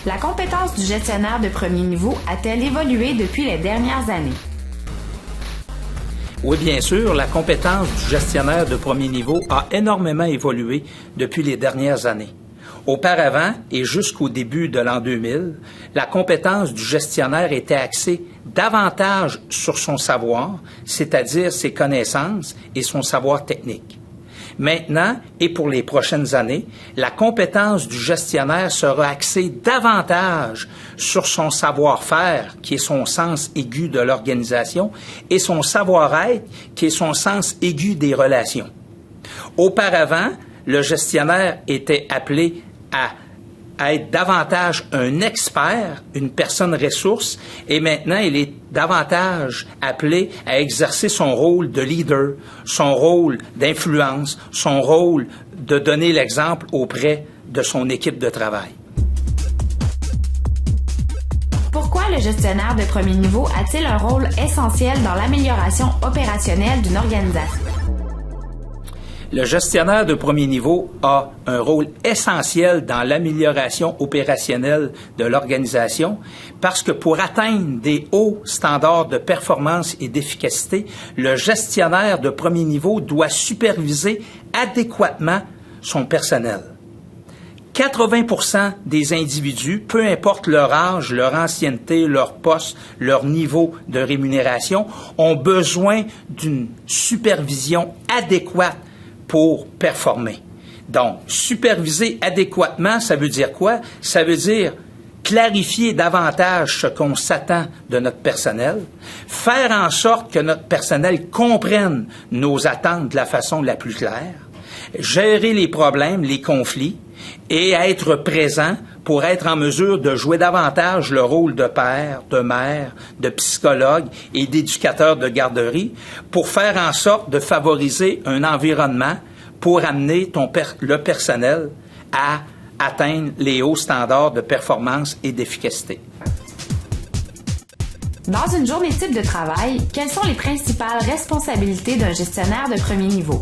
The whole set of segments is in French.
La compétence du gestionnaire de premier niveau a-t-elle évolué depuis les dernières années? Oui, bien sûr, la compétence du gestionnaire de premier niveau a énormément évolué depuis les dernières années. Auparavant, et jusqu'au début de l'an 2000, la compétence du gestionnaire était axée davantage sur son savoir, c'est-à-dire ses connaissances et son savoir technique. Maintenant, et pour les prochaines années, la compétence du gestionnaire sera axée davantage sur son savoir-faire, qui est son sens aigu de l'organisation, et son savoir-être, qui est son sens aigu des relations. Auparavant, le gestionnaire était appelé à être davantage un expert, une personne ressource, et maintenant il est davantage appelé à exercer son rôle de leader, son rôle d'influence, son rôle de donner l'exemple auprès de son équipe de travail. Pourquoi le gestionnaire de premier niveau a-t-il un rôle essentiel dans l'amélioration opérationnelle d'une organisation? Le gestionnaire de premier niveau a un rôle essentiel dans l'amélioration opérationnelle de l'organisation parce que pour atteindre des hauts standards de performance et d'efficacité, le gestionnaire de premier niveau doit superviser adéquatement son personnel. 80% des individus, peu importe leur âge, leur ancienneté, leur poste, leur niveau de rémunération, ont besoin d'une supervision adéquate pour performer. Donc, superviser adéquatement, ça veut dire quoi? Ça veut dire clarifier davantage ce qu'on s'attend de notre personnel, faire en sorte que notre personnel comprenne nos attentes de la façon la plus claire, gérer les problèmes, les conflits, et être présent pour être en mesure de jouer davantage le rôle de père, de mère, de psychologue et d'éducateur de garderie pour faire en sorte de favoriser un environnement pour amener le personnel à atteindre les hauts standards de performance et d'efficacité. Dans une journée type de travail, quelles sont les principales responsabilités d'un gestionnaire de premier niveau?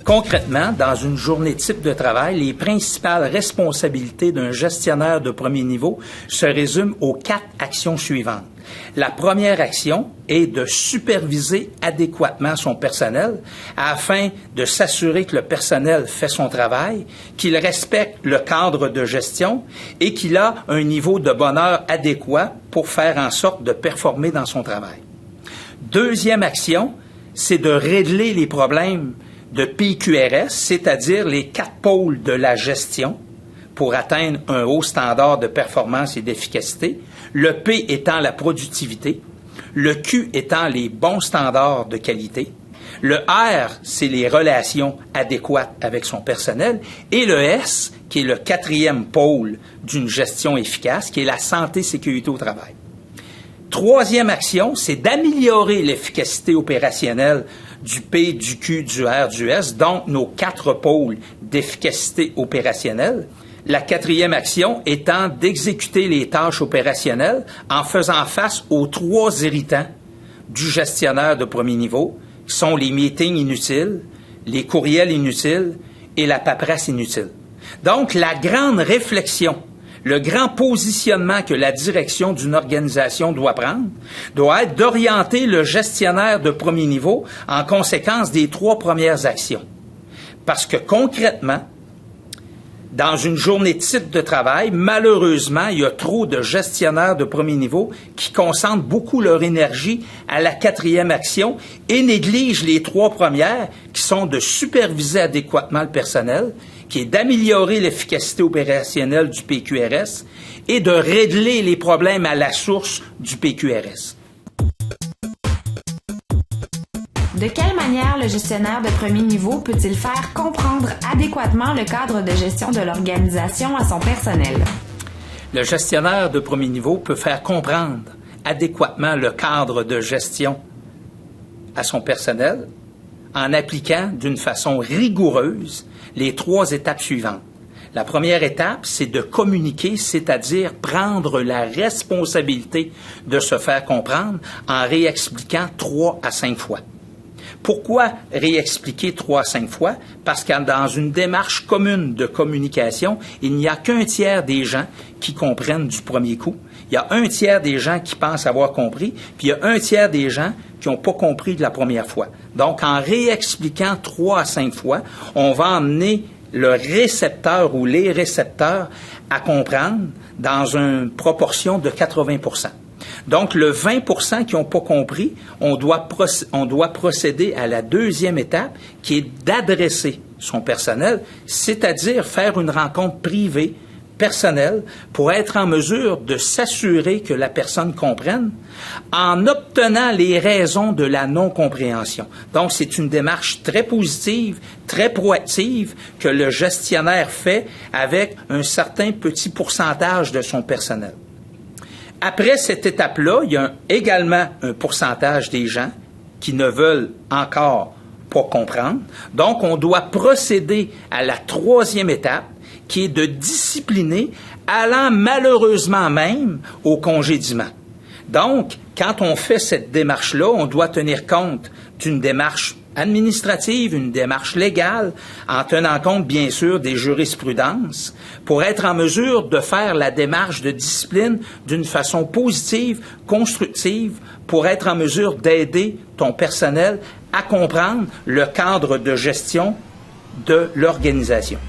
Concrètement, dans une journée type de travail, les principales responsabilités d'un gestionnaire de premier niveau se résument aux 4 actions suivantes. La première action est de superviser adéquatement son personnel afin de s'assurer que le personnel fait son travail, qu'il respecte le cadre de gestion et qu'il a un niveau de bonheur adéquat pour faire en sorte de performer dans son travail. Deuxième action, c'est de régler les problèmes de PQRS, c'est-à-dire les 4 pôles de la gestion pour atteindre un haut standard de performance et d'efficacité, le P étant la productivité, le Q étant les bons standards de qualité, le R, c'est les relations adéquates avec son personnel, et le S, qui est le 4e pôle d'une gestion efficace, qui est la santé-sécurité au travail. Troisième action, c'est d'améliorer l'efficacité opérationnelle du P, du Q, du R, du S, donc nos 4 pôles d'efficacité opérationnelle. La 4e action étant d'exécuter les tâches opérationnelles en faisant face aux 3 irritants du gestionnaire de premier niveau, qui sont les meetings inutiles, les courriels inutiles et la paperasse inutile. Donc, la grande réflexion, le grand positionnement que la direction d'une organisation doit prendre doit être d'orienter le gestionnaire de premier niveau en conséquence des 3 premières actions. Parce que concrètement, dans une journée type de travail, malheureusement, il y a trop de gestionnaires de premier niveau qui concentrent beaucoup leur énergie à la 4e action et négligent les 3 premières qui sont de superviser adéquatement le personnel, qui est d'améliorer l'efficacité opérationnelle du PQRS et de régler les problèmes à la source du PQRS. De quelle manière le gestionnaire de premier niveau peut-il faire comprendre adéquatement le cadre de gestion de l'organisation à son personnel? Le gestionnaire de premier niveau peut faire comprendre adéquatement le cadre de gestion à son personnel en appliquant d'une façon rigoureuse les 3 étapes suivantes. La première étape, c'est de communiquer, c'est-à-dire prendre la responsabilité de se faire comprendre en réexpliquant 3 à 5 fois. Pourquoi réexpliquer 3 à 5 fois? Parce que dans une démarche commune de communication, il n'y a qu'un tiers des gens qui comprennent du premier coup. Il y a un tiers des gens qui pensent avoir compris, puis il y a un tiers des gens qui n'ont pas compris de la première fois. Donc, en réexpliquant 3 à 5 fois, on va emmener le récepteur ou les récepteurs à comprendre dans une proportion de 80%. Donc, le 20% qui n'ont pas compris, on doit procéder à la deuxième étape, qui est d'adresser son personnel, c'est-à-dire faire une rencontre privée, personnelle, pour être en mesure de s'assurer que la personne comprenne, en obtenant les raisons de la non-compréhension. Donc, c'est une démarche très positive, très proactive, que le gestionnaire fait avec un certain petit pourcentage de son personnel. Après cette étape-là, il y a également un pourcentage des gens qui ne veulent encore pas comprendre. Donc, on doit procéder à la troisième étape, qui est de discipliner, allant malheureusement même au congédiement. Donc, quand on fait cette démarche-là, on doit tenir compte d'une démarche administrative, une démarche légale, en tenant compte, bien sûr, des jurisprudences, pour être en mesure de faire la démarche de discipline d'une façon positive, constructive, pour être en mesure d'aider ton personnel à comprendre le cadre de gestion de l'organisation.